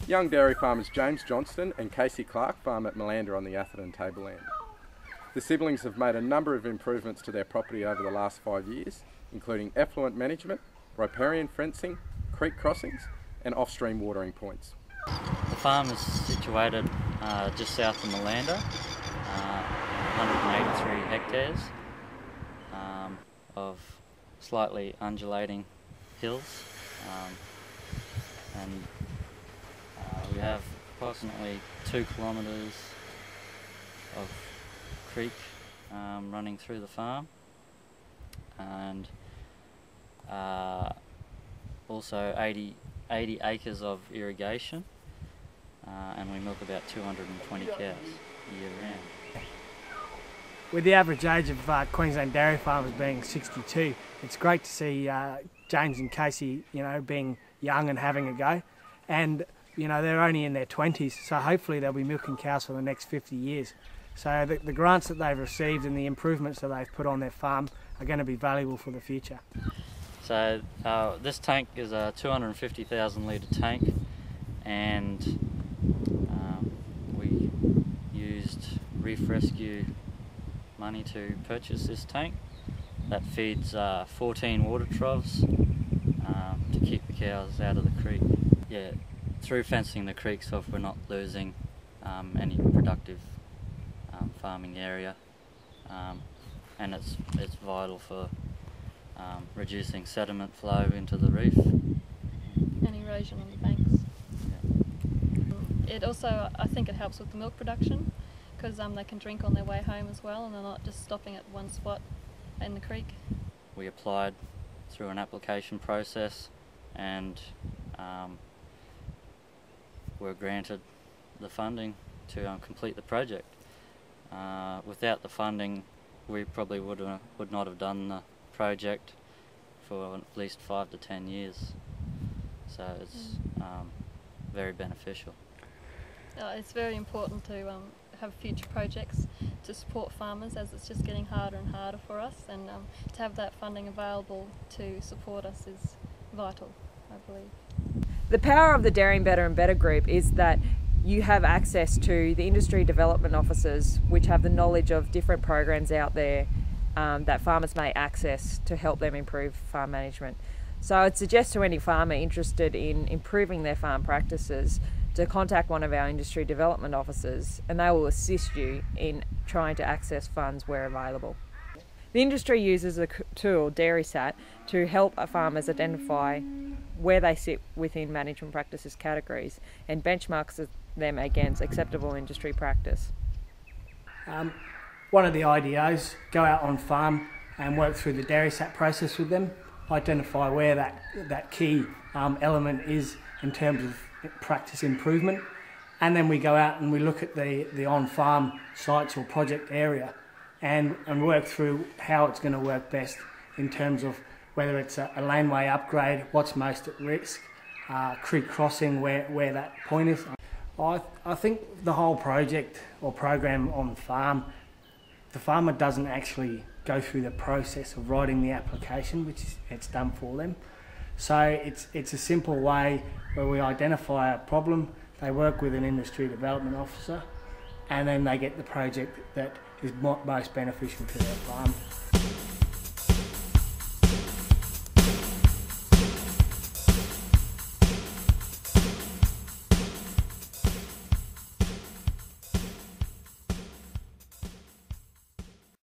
Young dairy farmers James Johnston and Kasey Clark farm at Malanda on the Atherton tableland. The siblings have made a number of improvements to their property over the last 5 years, including effluent management, riparian fencing, creek crossings and off-stream watering points. The farm is situated just south of Malanda, 183 hectares of slightly undulating hills, and we have approximately 2 kilometres of creek running through the farm, and also 80 acres of irrigation, and we milk about 220 cows year round. With the average age of Queensland dairy farmers being 62, it's great to see James and Kasey, being young and having a go. And, they're only in their 20s, so hopefully they'll be milking cows for the next 50 years. So the grants that they've received and the improvements that they've put on their farm are going to be valuable for the future. So this tank is a 250,000 litre tank, and we used Reef Rescue money to purchase this tank. That feeds 14 water troughs to keep the cows out of the creek. Yeah, through fencing the creeks off, we're not losing any productive farming area, and it's vital for reducing sediment flow into the reef. And erosion on the banks. Yeah. It also, I think it helps with the milk production, because they can drink on their way home as well, and they're not just stopping at one spot in the creek. We applied through an application process, and were granted the funding to complete the project. Without the funding, we probably would not have done the project for at least 5 to 10 years. So it's very beneficial. It's very important to have future projects to support farmers, as it's just getting harder and harder for us, and to have that funding available to support us is vital, I believe. The power of the Dairying Better and Better group is that you have access to the industry development officers, which have the knowledge of different programs out there that farmers may access to help them improve farm management. So I'd suggest to any farmer interested in improving their farm practices to contact one of our industry development officers, and they will assist you in trying to access funds where available. The industry uses a tool, DairySat, to help farmers identify where they sit within management practices categories and benchmarks them against acceptable industry practice. One of the IDOs, go out on farm and work through the DairySat process with them, identify where that key element is in terms of practice improvement, and then we go out and we look at the on-farm sites or project area and work through how it's going to work best in terms of whether it's a laneway upgrade, what's most at risk, creek crossing, where that point is. I think the whole project or program on farm, the farmer doesn't actually go through the process of writing the application, which it's done for them. So it's a simple way where we identify a problem, they work with an industry development officer, and then they get the project that is most beneficial to their farm.